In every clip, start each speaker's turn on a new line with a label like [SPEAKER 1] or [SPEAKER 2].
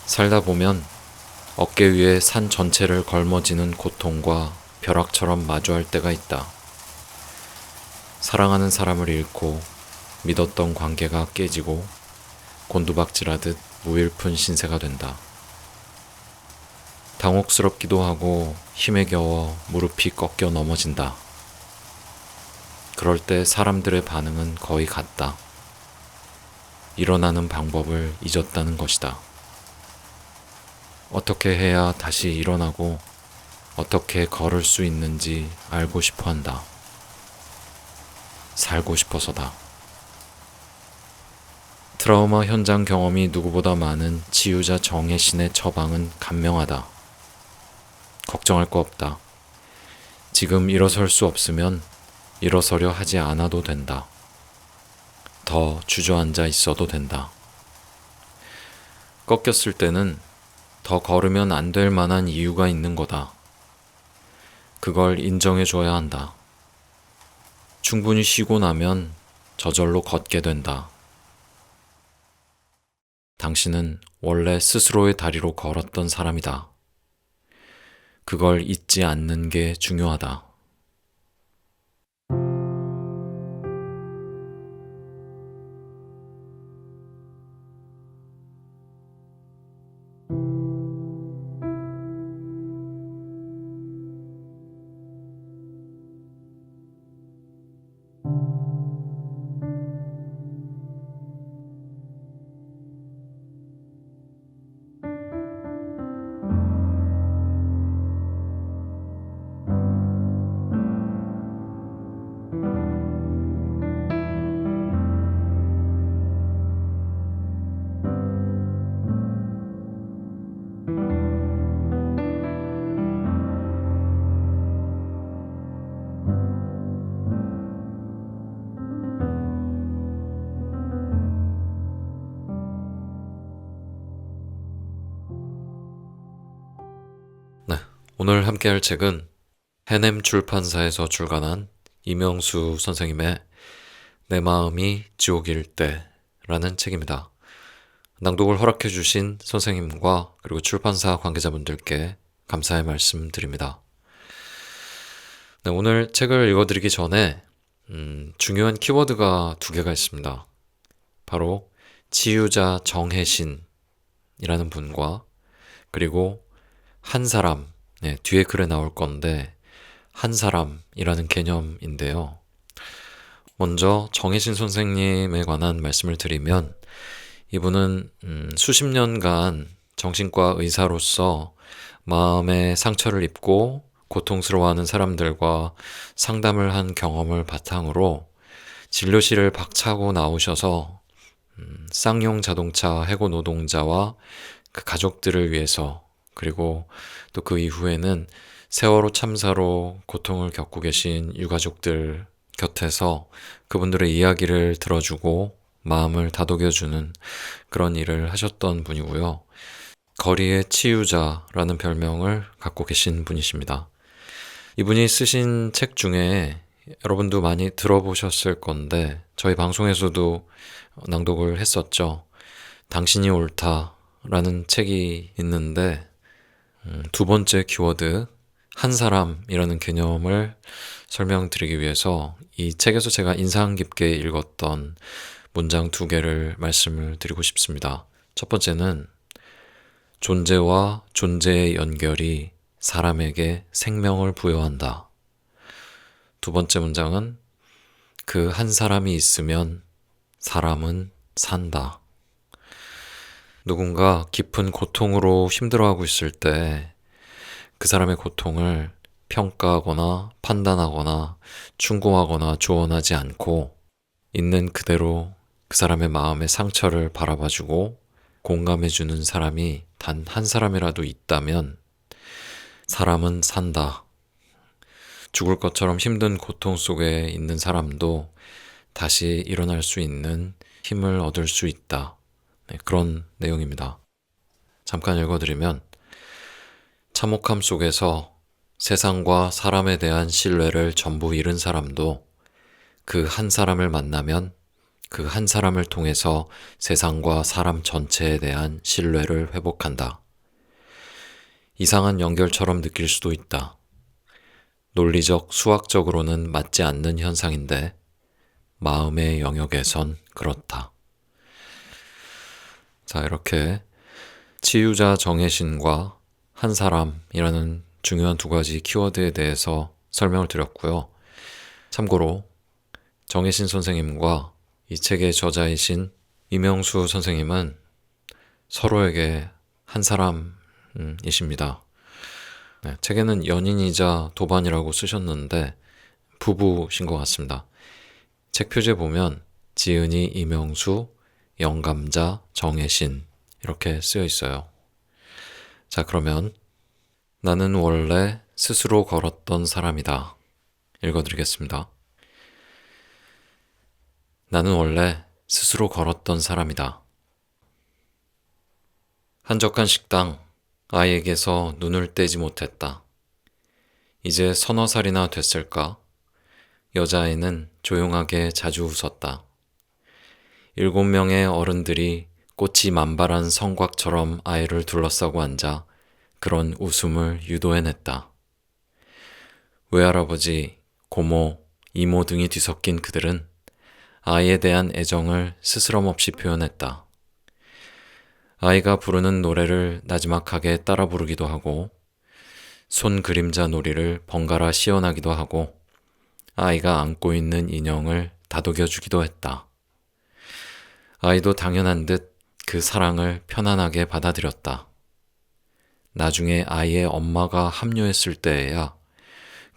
[SPEAKER 1] 살다 보면 어깨 위에 산 전체를 걸머지는 고통과 벼락처럼 마주할 때가 있다. 사랑하는 사람을 잃고 믿었던 관계가 깨지고 곤두박질하듯 무일푼 신세가 된다. 당혹스럽기도 하고 힘에 겨워 무릎이 꺾여 넘어진다. 그럴 때 사람들의 반응은 거의 같다. 일어나는 방법을 잊었다는 것이다. 어떻게 해야 다시 일어나고 어떻게 걸을 수 있는지 알고 싶어 한다. 살고 싶어서다. 트라우마 현장 경험이 누구보다 많은 치유자 정혜신의 처방은 간명하다. 걱정할 거 없다. 지금 일어설 수 없으면 일어서려 하지 않아도 된다. 더 주저앉아 있어도 된다. 꺾였을 때는 더 걸으면 안 될 만한 이유가 있는 거다. 그걸 인정해 줘야 한다. 충분히 쉬고 나면 저절로 걷게 된다. 당신은 원래 스스로의 다리로 걸었던 사람이다. 그걸 잊지 않는 게 중요하다. 네, 오늘 함께할 책은 해냄 출판사에서 출간한 이명수 선생님의 내 마음이 지옥일 때라는 책입니다. 낭독을 허락해 주신 선생님과 그리고 출판사 관계자분들께 감사의 말씀 드립니다. 네, 오늘 책을 읽어드리기 전에 중요한 키워드가 두 개가 있습니다. 바로 치유자 정혜신이라는 분과 그리고 한 사람, 뒤에 글에 나올 건데 한 사람이라는 개념인데요. 먼저 정혜신 선생님에 관한 말씀을 드리면 이분은 수십 년간 정신과 의사로서 마음의 상처를 입고 고통스러워하는 사람들과 상담을 한 경험을 바탕으로 진료실을 박차고 나오셔서 쌍용 자동차 해고 노동자와 그 가족들을 위해서 그리고 또 그 이후에는 세월호 참사로 고통을 겪고 계신 유가족들 곁에서 그분들의 이야기를 들어주고 마음을 다독여주는 그런 일을 하셨던 분이고요. 거리의 치유자라는 별명을 갖고 계신 분이십니다. 이분이 쓰신 책 중에 여러분도 많이 들어보셨을 건데 저희 방송에서도 낭독을 했었죠. 당신이 옳다라는 책이 있는데 두 번째 키워드 한 사람이라는 개념을 설명드리기 위해서 이 책에서 제가 인상 깊게 읽었던 문장 두 개를 말씀을 드리고 싶습니다. 첫 번째는 존재와 존재의 연결이 사람에게 생명을 부여한다. 두 번째 문장은 그 한 사람이 있으면 사람은 산다. 누군가 깊은 고통으로 힘들어하고 있을 때 그 사람의 고통을 평가하거나 판단하거나 충고하거나 조언하지 않고 있는 그대로 그 사람의 마음의 상처를 바라봐주고 공감해주는 사람이 단 한 사람이라도 있다면 사람은 산다. 죽을 것처럼 힘든 고통 속에 있는 사람도 다시 일어날 수 있는 힘을 얻을 수 있다. 그런 내용입니다. 잠깐 읽어드리면 참혹함 속에서 세상과 사람에 대한 신뢰를 전부 잃은 사람도 그 한 사람을 만나면 그 한 사람을 통해서 세상과 사람 전체에 대한 신뢰를 회복한다. 이상한 연결처럼 느낄 수도 있다. 논리적, 수학적으로는 맞지 않는 현상인데 마음의 영역에선 그렇다. 자, 이렇게 치유자 정혜신과 한 사람이라는 중요한 두 가지 키워드에 대해서 설명을 드렸고요. 참고로 정혜신 선생님과 이 책의 저자이신 이명수 선생님은 서로에게 한 사람이십니다. 네, 책에는 연인이자 도반이라고 쓰셨는데 부부신 것 같습니다. 책 표지에 보면 지은이 이명수, 영감자 정혜신 이렇게 쓰여 있어요. 자, 그러면 나는 원래 스스로 걸었던 사람이다. 읽어드리겠습니다. 나는 원래 스스로 걸었던 사람이다. 한적한 식당, 아이에게서 눈을 떼지 못했다. 이제 서너 살이나 됐을까? 여자아이는 조용하게 자주 웃었다. 7명의 어른들이 꽃이 만발한 성곽처럼 아이를 둘러싸고 앉아 그런 웃음을 유도해냈다. 외할아버지, 고모, 이모 등이 뒤섞인 그들은 아이에 대한 애정을 스스럼없이 표현했다. 아이가 부르는 노래를 나지막하게 따라 부르기도 하고 손 그림자 놀이를 번갈아 시연하기도 하고 아이가 안고 있는 인형을 다독여주기도 했다. 아이도 당연한 듯 그 사랑을 편안하게 받아들였다. 나중에 아이의 엄마가 합류했을 때에야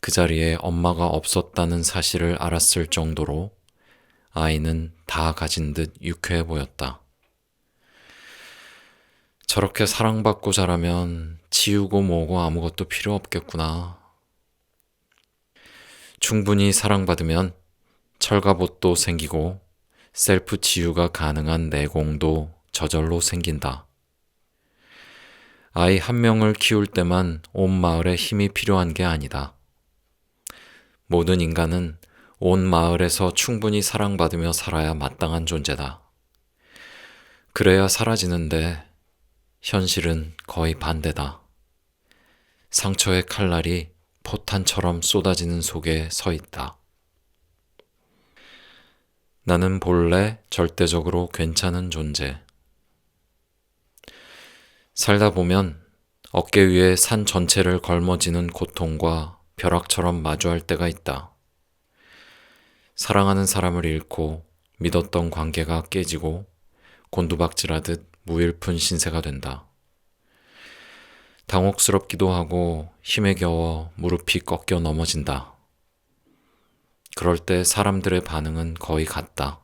[SPEAKER 1] 그 자리에 엄마가 없었다는 사실을 알았을 정도로 아이는 다 가진 듯 유쾌해 보였다. 저렇게 사랑받고 자라면 치우고 뭐고 아무것도 필요 없겠구나. 충분히 사랑받으면 철갑옷도 생기고 셀프 치유가 가능한 내공도 저절로 생긴다. 아이 한 명을 키울 때만 온 마을에 힘이 필요한 게 아니다. 모든 인간은 온 마을에서 충분히 사랑받으며 살아야 마땅한 존재다. 그래야 사라지는데 현실은 거의 반대다. 상처의 칼날이 포탄처럼 쏟아지는 속에 서 있다. 나는 본래 절대적으로 괜찮은 존재. 살다 보면 어깨 위에 산 전체를 걸머지는 고통과 벼락처럼 마주할 때가 있다. 사랑하는 사람을 잃고 믿었던 관계가 깨지고 곤두박질하듯 무일푼 신세가 된다. 당혹스럽기도 하고 힘에 겨워 무릎이 꺾여 넘어진다. 그럴 때 사람들의 반응은 거의 같다.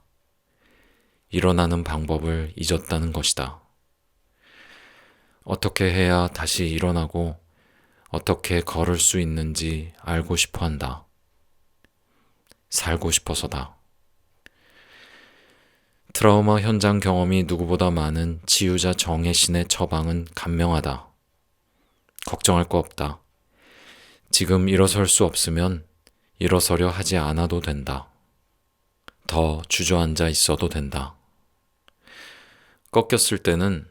[SPEAKER 1] 일어나는 방법을 잊었다는 것이다. 어떻게 해야 다시 일어나고 어떻게 걸을 수 있는지 알고 싶어 한다. 살고 싶어서다. 트라우마 현장 경험이 누구보다 많은 치유자 정혜신의 처방은 간명하다. 걱정할 거 없다. 지금 일어설 수 없으면 일어서려 하지 않아도 된다. 더 주저앉아 있어도 된다. 꺾였을 때는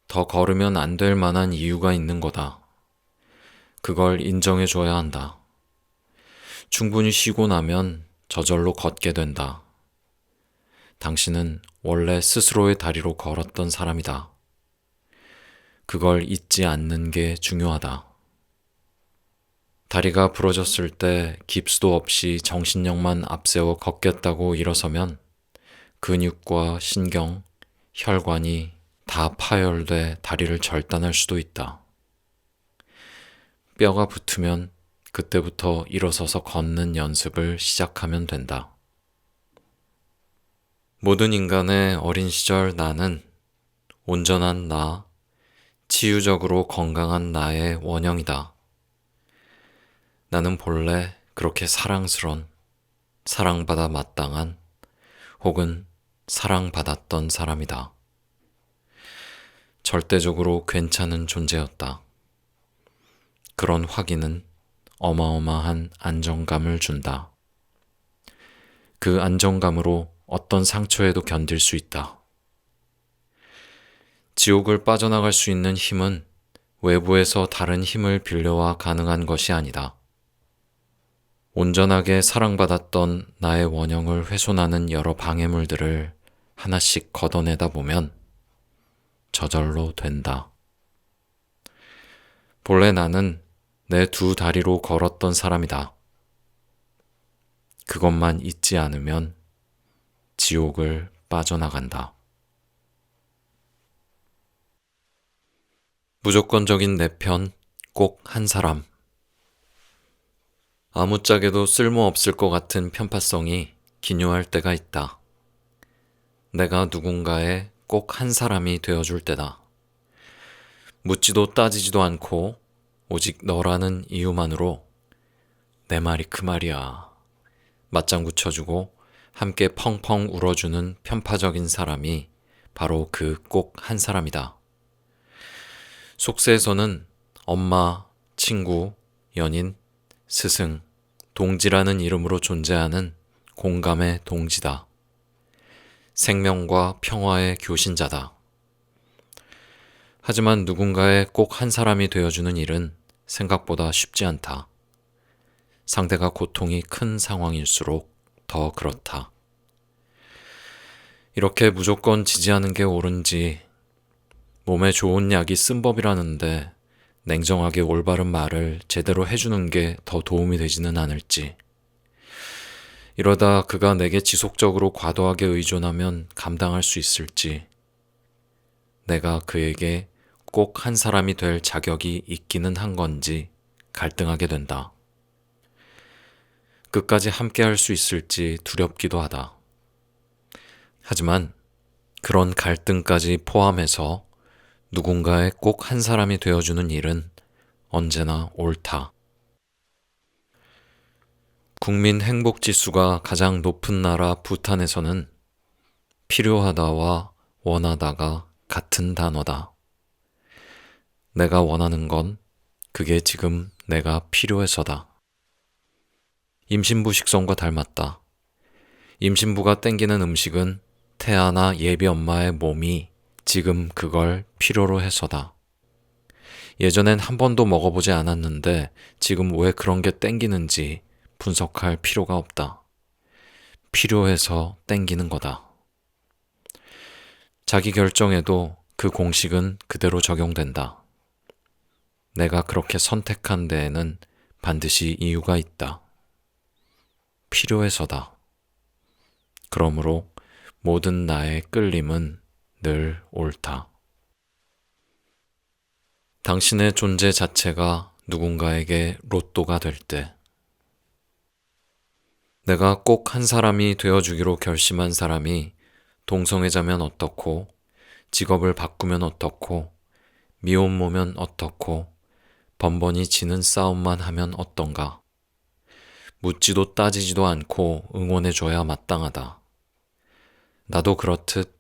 [SPEAKER 1] 더 걸으면 안 될 만한 이유가 있는 거다. 그걸 인정해 줘야 한다. 충분히 쉬고 나면 저절로 걷게 된다. 당신은 원래 스스로의 다리로 걸었던 사람이다. 그걸 잊지 않는 게 중요하다. 다리가 부러졌을 때 깁스도 없이 정신력만 앞세워 걷겠다고 일어서면 근육과 신경, 혈관이 다 파열돼 다리를 절단할 수도 있다. 뼈가 붙으면 그때부터 일어서서 걷는 연습을 시작하면 된다. 모든 인간의 어린 시절 나는 온전한 나, 치유적으로 건강한 나의 원형이다. 나는 본래 그렇게 사랑스런, 사랑받아 마땅한 혹은 사랑받았던 사람이다. 절대적으로 괜찮은 존재였다. 그런 확인은 어마어마한 안정감을 준다. 그 안정감으로 어떤 상처에도 견딜 수 있다. 지옥을 빠져나갈 수 있는 힘은 외부에서 다른 힘을 빌려와 가능한 것이 아니다. 온전하게 사랑받았던 나의 원형을 훼손하는 여러 방해물들을 하나씩 걷어내다 보면 저절로 된다. 본래 나는 내 두 다리로 걸었던 사람이다. 그것만 잊지 않으면 지옥을 빠져나간다. 무조건적인 내 편, 꼭 한 사람. 아무짝에도 쓸모없을 것 같은 편파성이 기묘할 때가 있다. 내가 누군가의 꼭 한 사람이 되어줄 때다. 묻지도 따지지도 않고 오직 너라는 이유만으로 내 말이 그 말이야. 맞장구 쳐주고 함께 펑펑 울어주는 편파적인 사람이 바로 그 꼭 한 사람이다. 속세에서는 엄마, 친구, 연인, 스승, 동지라는 이름으로 존재하는 공감의 동지다. 생명과 평화의 교신자다. 하지만 누군가의 꼭 한 사람이 되어주는 일은 생각보다 쉽지 않다. 상대가 고통이 큰 상황일수록 더 그렇다. 이렇게 무조건 지지하는 게 옳은지, 몸에 좋은 약이 쓴 법이라는데 냉정하게 올바른 말을 제대로 해주는 게 더 도움이 되지는 않을지, 이러다 그가 내게 지속적으로 과도하게 의존하면 감당할 수 있을지, 내가 그에게 꼭 한 사람이 될 자격이 있기는 한 건지 갈등하게 된다. 끝까지 함께 할 수 있을지 두렵기도 하다. 하지만 그런 갈등까지 포함해서 누군가의 꼭 한 사람이 되어주는 일은 언제나 옳다. 국민 행복 지수가 가장 높은 나라 부탄에서는 필요하다와 원하다가 같은 단어다. 내가 원하는 건 그게 지금 내가 필요해서다. 임신부 식성과 닮았다. 임신부가 땡기는 음식은 태아나 예비 엄마의 몸이 지금 그걸 필요로 해서다. 예전엔 한 번도 먹어보지 않았는데 지금 왜 그런 게 땡기는지 분석할 필요가 없다. 필요해서 땡기는 거다. 자기 결정에도 그 공식은 그대로 적용된다. 내가 그렇게 선택한 데에는 반드시 이유가 있다. 필요해서다. 그러므로 모든 나의 끌림은 늘 옳다. 당신의 존재 자체가 누군가에게 로또가 될 때, 내가 꼭 한 사람이 되어주기로 결심한 사람이 동성애자면 어떻고, 직업을 바꾸면 어떻고, 미혼모면 어떻고, 번번이 지는 싸움만 하면 어떤가. 묻지도 따지지도 않고 응원해줘야 마땅하다. 나도 그렇듯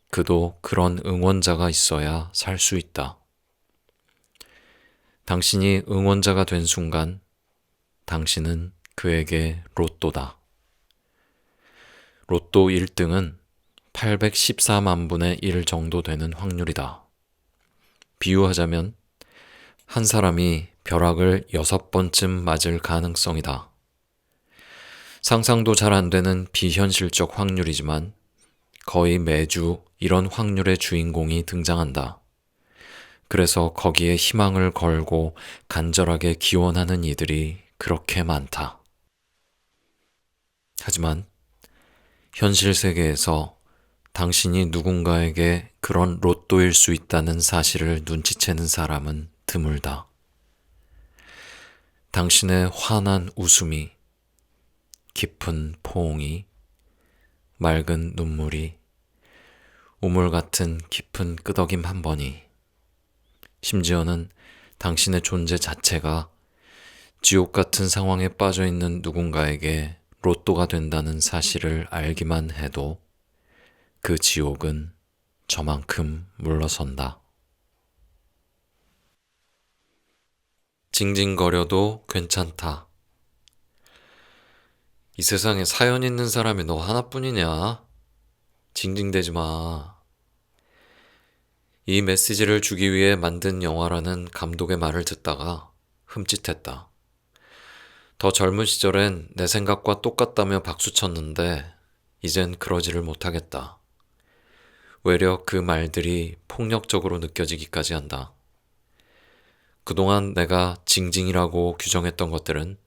[SPEAKER 1] 그도 그런 응원자가 있어야 살 수 있다. 당신이 응원자가 된 순간 당신은 그에게 로또다. 로또 1등은 814만 분의 1 정도 되는 확률이다. 비유하자면 한 사람이 벼락을 6번쯤 맞을 가능성이다. 상상도 잘 안 되는 비현실적 확률이지만 거의 매주 이런 확률의 주인공이 등장한다. 그래서 거기에 희망을 걸고 간절하게 기원하는 이들이 그렇게 많다. 하지만 현실 세계에서 당신이 누군가에게 그런 로또일 수 있다는 사실을 눈치채는 사람은 드물다. 당신의 환한 웃음이, 깊은 포옹이, 맑은 눈물이, 우물 같은 깊은 끄덕임 한 번이, 심지어는 당신의 존재 자체가 지옥 같은 상황에 빠져 있는 누군가에게 로또가 된다는 사실을 알기만 해도 그 지옥은 저만큼 물러선다. 징징거려도 괜찮다. 이 세상에 사연 있는 사람이 너 하나뿐이냐? 징징대지 마. 이 메시지를 주기 위해 만든 영화라는 감독의 말을 듣다가 흠칫했다. 더 젊은 시절엔 내 생각과 똑같다며 박수쳤는데 이젠 그러지를 못하겠다. 외려 그 말들이 폭력적으로 느껴지기까지 한다. 그동안 내가 징징이라고 규정했던 것들은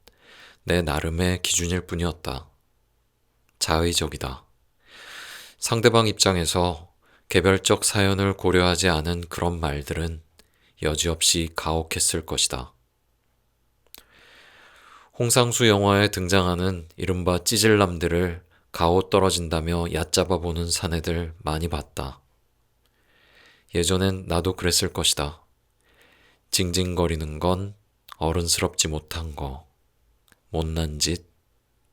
[SPEAKER 1] 내 나름의 기준일 뿐이었다. 자의적이다. 상대방 입장에서 개별적 사연을 고려하지 않은 그런 말들은 여지없이 가혹했을 것이다. 홍상수 영화에 등장하는 이른바 찌질남들을 가오 떨어진다며 얕잡아 보는 사내들 많이 봤다. 예전엔 나도 그랬을 것이다. 징징거리는 건 어른스럽지 못한 거, 못난 짓,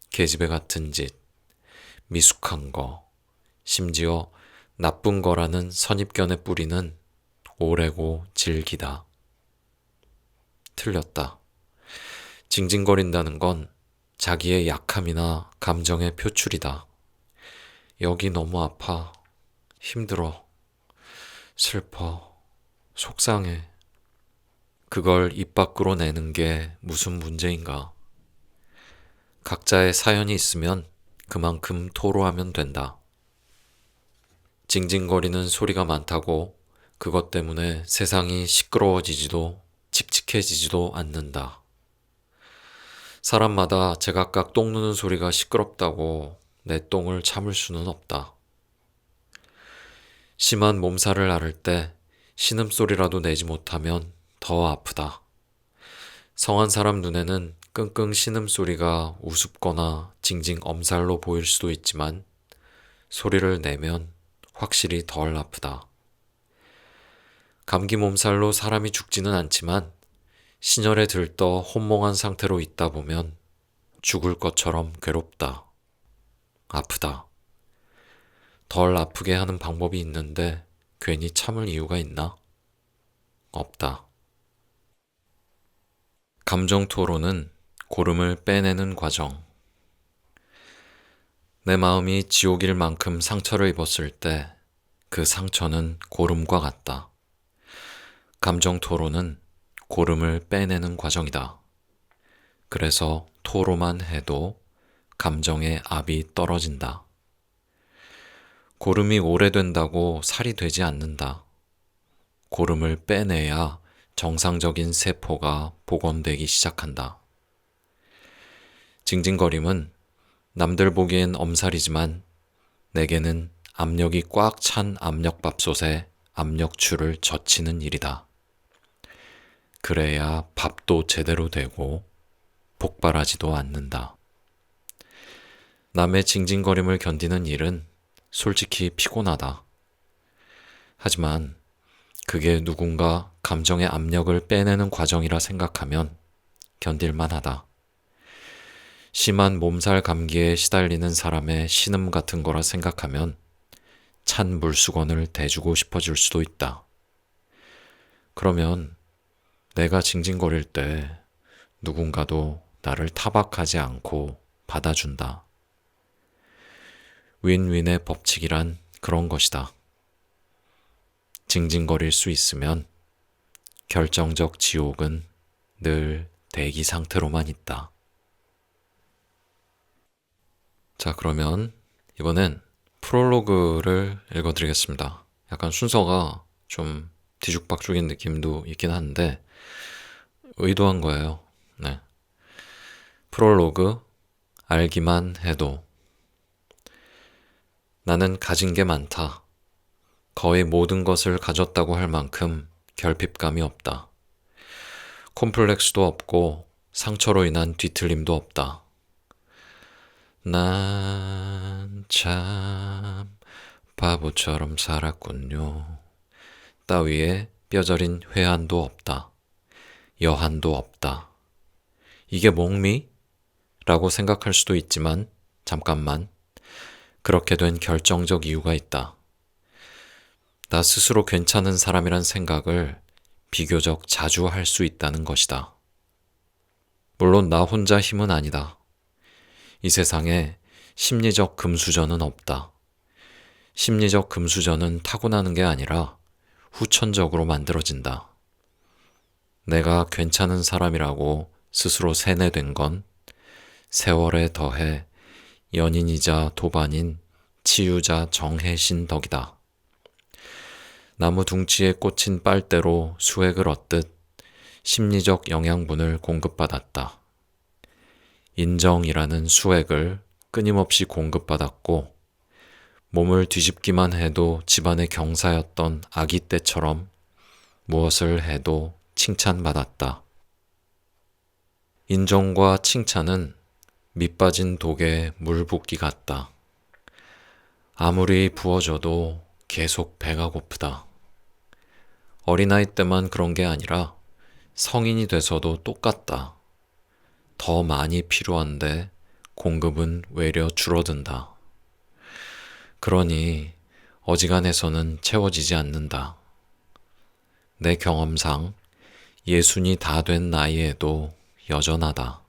[SPEAKER 1] 계집애 같은 짓, 미숙한 거, 심지어 나쁜 거라는 선입견의 뿌리는 오래고 질기다. 틀렸다. 징징거린다는 건 자기의 약함이나 감정의 표출이다. 여기 너무 아파, 힘들어, 슬퍼, 속상해. 그걸 입 밖으로 내는 게 무슨 문제인가? 각자의 사연이 있으면 그만큼 토로하면 된다. 징징거리는 소리가 많다고 그것 때문에 세상이 시끄러워지지도 칙칙해지지도 않는다. 사람마다 제각각 똥 누는 소리가 시끄럽다고 내 똥을 참을 수는 없다. 심한 몸살을 앓을 때 신음소리라도 내지 못하면 더 아프다. 성한 사람 눈에는 끙끙 신음소리가 우습거나 징징 엄살로 보일 수도 있지만 소리를 내면 확실히 덜 아프다. 감기 몸살로 사람이 죽지는 않지만 신혈에 들떠 혼몽한 상태로 있다 보면 죽을 것처럼 괴롭다. 아프다. 덜 아프게 하는 방법이 있는데 괜히 참을 이유가 있나? 없다. 감정 토로는 고름을 빼내는 과정. 내 마음이 지옥일 만큼 상처를 입었을 때 그 상처는 고름과 같다. 감정 토로는 고름을 빼내는 과정이다. 그래서 토로만 해도 감정의 압이 떨어진다. 고름이 오래된다고 살이 되지 않는다. 고름을 빼내야 정상적인 세포가 복원되기 시작한다. 징징거림은 남들 보기엔 엄살이지만 내게는 압력이 꽉 찬 압력밥솥에 압력줄을 젖히는 일이다. 그래야 밥도 제대로 되고 폭발하지도 않는다. 남의 징징거림을 견디는 일은 솔직히 피곤하다. 하지만 그게 누군가 감정의 압력을 빼내는 과정이라 생각하면 견딜만하다. 심한 몸살 감기에 시달리는 사람의 신음 같은 거라 생각하면 찬 물수건을 대주고 싶어질 수도 있다. 그러면 내가 징징거릴 때 누군가도 나를 타박하지 않고 받아준다. 윈윈의 법칙이란 그런 것이다. 징징거릴 수 있으면 결정적 지옥은 늘 대기 상태로만 있다. 자, 그러면 이번엔 프롤로그를 읽어드리겠습니다. 약간 순서가 좀 뒤죽박죽인 느낌도 있긴 한데 의도한 거예요. 네. 프롤로그, 알기만 해도. 나는 가진 게 많다. 거의 모든 것을 가졌다고 할 만큼 결핍감이 없다. 콤플렉스도 없고 상처로 인한 뒤틀림도 없다. 난 참 바보처럼 살았군요. 따위에 뼈저린 회한도 없다. 여한도 없다. 이게 몽미? 라고 생각할 수도 있지만 잠깐만. 그렇게 된 결정적 이유가 있다. 나 스스로 괜찮은 사람이란 생각을 비교적 자주 할 수 있다는 것이다. 물론 나 혼자 힘은 아니다. 이 세상에 심리적 금수저는 없다. 심리적 금수저는 타고나는 게 아니라 후천적으로 만들어진다. 내가 괜찮은 사람이라고 스스로 세뇌된 건 세월에 더해 연인이자 도반인 치유자 정혜신 덕이다. 나무 둥치에 꽂힌 빨대로 수액을 얻듯 심리적 영양분을 공급받았다. 인정이라는 수액을 끊임없이 공급받았고 몸을 뒤집기만 해도 집안의 경사였던 아기 때처럼 무엇을 해도 칭찬받았다. 인정과 칭찬은 밑빠진 독에 물 붓기 같다. 아무리 부어줘도 계속 배가 고프다. 어린아이 때만 그런 게 아니라 성인이 돼서도 똑같다. 더 많이 필요한데 공급은 외려 줄어든다. 그러니 어지간해서는 채워지지 않는다. 내 경험상 예순이 다 된 나이에도 여전하다.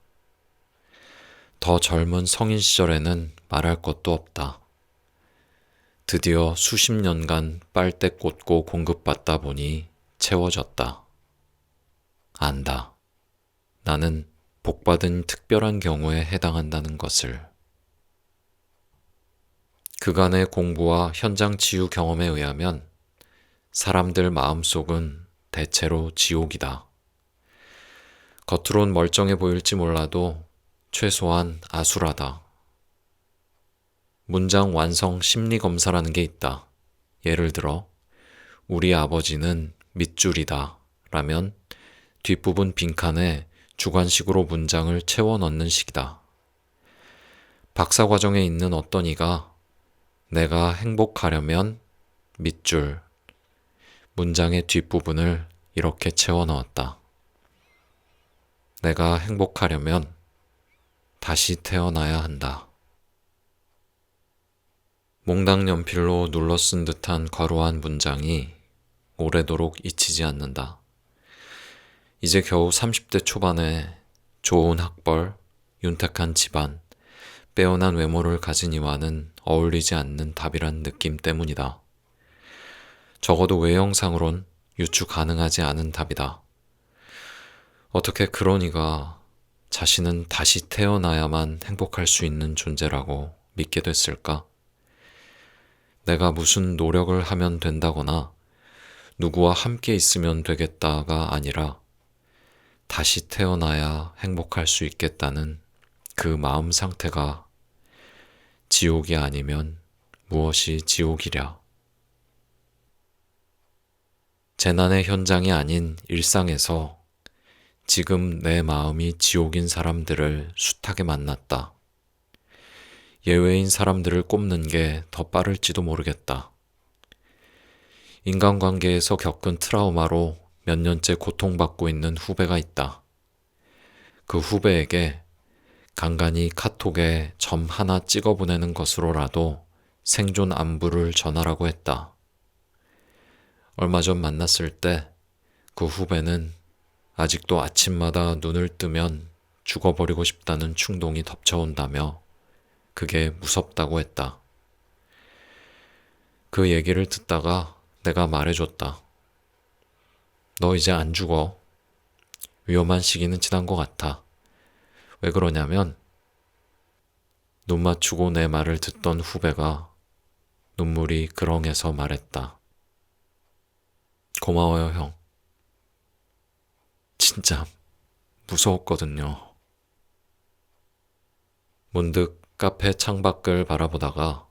[SPEAKER 1] 더 젊은 성인 시절에는 말할 것도 없다. 드디어 수십 년간 빨대 꽂고 공급받다 보니 채워졌다. 안다. 나는 복받은 특별한 경우에 해당한다는 것을. 그간의 공부와 현장 치유 경험에 의하면 사람들 마음속은 대체로 지옥이다. 겉으론 멀쩡해 보일지 몰라도 최소한 아수라다. 문장 완성 심리 검사라는 게 있다. 예를 들어 우리 아버지는 밑줄이다 라면 뒷부분 빈칸에 주관식으로 문장을 채워 넣는 식이다. 박사과정에 있는 어떤 이가 내가 행복하려면 밑줄, 문장의 뒷부분을 이렇게 채워 넣었다. 내가 행복하려면 다시 태어나야 한다. 몽당 연필로 눌러 쓴 듯한 거루한 문장이 오래도록 잊히지 않는다. 이제 겨우 30대 초반에 좋은 학벌, 윤택한 집안, 빼어난 외모를 가진 이와는 어울리지 않는 답이란 느낌 때문이다. 적어도 외형상으론 유추 가능하지 않은 답이다. 어떻게 그런 이가 자신은 다시 태어나야만 행복할 수 있는 존재라고 믿게 됐을까? 내가 무슨 노력을 하면 된다거나 누구와 함께 있으면 되겠다가 아니라 다시 태어나야 행복할 수 있겠다는 그 마음 상태가 지옥이 아니면 무엇이 지옥이랴. 재난의 현장이 아닌 일상에서 지금 내 마음이 지옥인 사람들을 숱하게 만났다. 예외인 사람들을 꼽는 게 더 빠를지도 모르겠다. 인간관계에서 겪은 트라우마로 몇 년째 고통받고 있는 후배가 있다. 그 후배에게 간간히 카톡에 점 하나 찍어보내는 것으로라도 생존 안부를 전하라고 했다. 얼마 전 만났을 때 그 후배는 아직도 아침마다 눈을 뜨면 죽어버리고 싶다는 충동이 덮쳐온다며 그게 무섭다고 했다. 그 얘기를 듣다가 내가 말해줬다. 너 이제 안 죽어. 위험한 시기는 지난 것 같아. 왜 그러냐면 눈 맞추고 내 말을 듣던 후배가 눈물이 그렁해서 말했다. 고마워요, 형. 진짜 무서웠거든요. 문득 카페 창밖을 바라보다가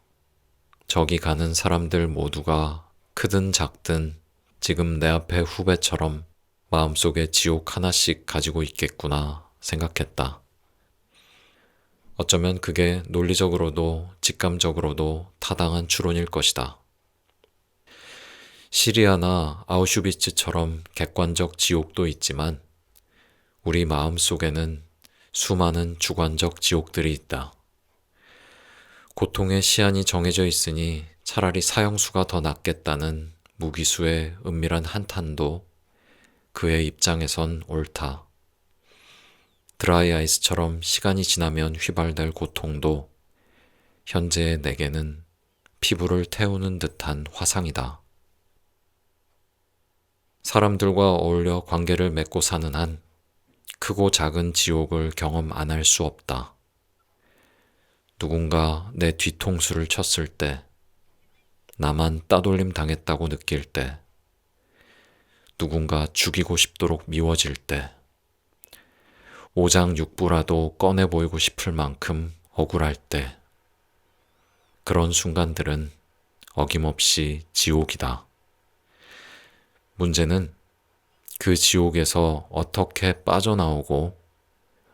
[SPEAKER 1] 저기 가는 사람들 모두가 크든 작든 지금 내 앞에 후배처럼 마음속에 지옥 하나씩 가지고 있겠구나 생각했다. 어쩌면 그게 논리적으로도 직감적으로도 타당한 추론일 것이다. 시리아나 아우슈비츠처럼 객관적 지옥도 있지만 우리 마음속에는 수많은 주관적 지옥들이 있다. 고통의 시한이 정해져 있으니 차라리 사형수가 더 낫겠다는 무기수의 은밀한 한탄도 그의 입장에선 옳다. 드라이 아이스처럼 시간이 지나면 휘발될 고통도 현재의 내게는 피부를 태우는 듯한 화상이다. 사람들과 어울려 관계를 맺고 사는 한 크고 작은 지옥을 경험 안 할 수 없다. 누군가 내 뒤통수를 쳤을 때, 나만 따돌림 당했다고 느낄 때, 누군가 죽이고 싶도록 미워질 때, 오장육부라도 꺼내 보이고 싶을 만큼 억울할 때, 그런 순간들은 어김없이 지옥이다. 문제는 그 지옥에서 어떻게 빠져나오고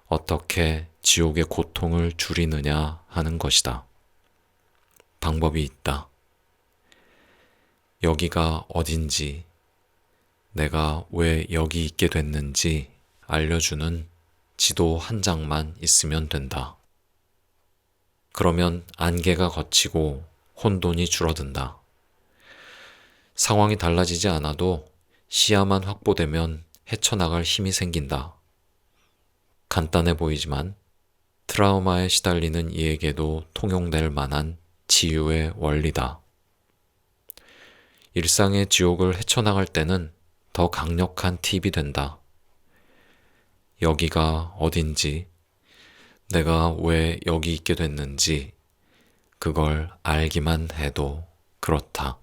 [SPEAKER 1] 어떻게 지옥의 고통을 줄이느냐 하는 것이다. 방법이 있다. 여기가 어딘지, 내가 왜 여기 있게 됐는지 알려주는 지도 한 장만 있으면 된다. 그러면 안개가 걷히고 혼돈이 줄어든다. 상황이 달라지지 않아도 시야만 확보되면 헤쳐나갈 힘이 생긴다. 간단해 보이지만 트라우마에 시달리는 이에게도 통용될 만한 치유의 원리다. 일상의 지옥을 헤쳐나갈 때는 더 강력한 팁이 된다. 여기가 어딘지, 내가 왜 여기 있게 됐는지, 그걸 알기만 해도 그렇다.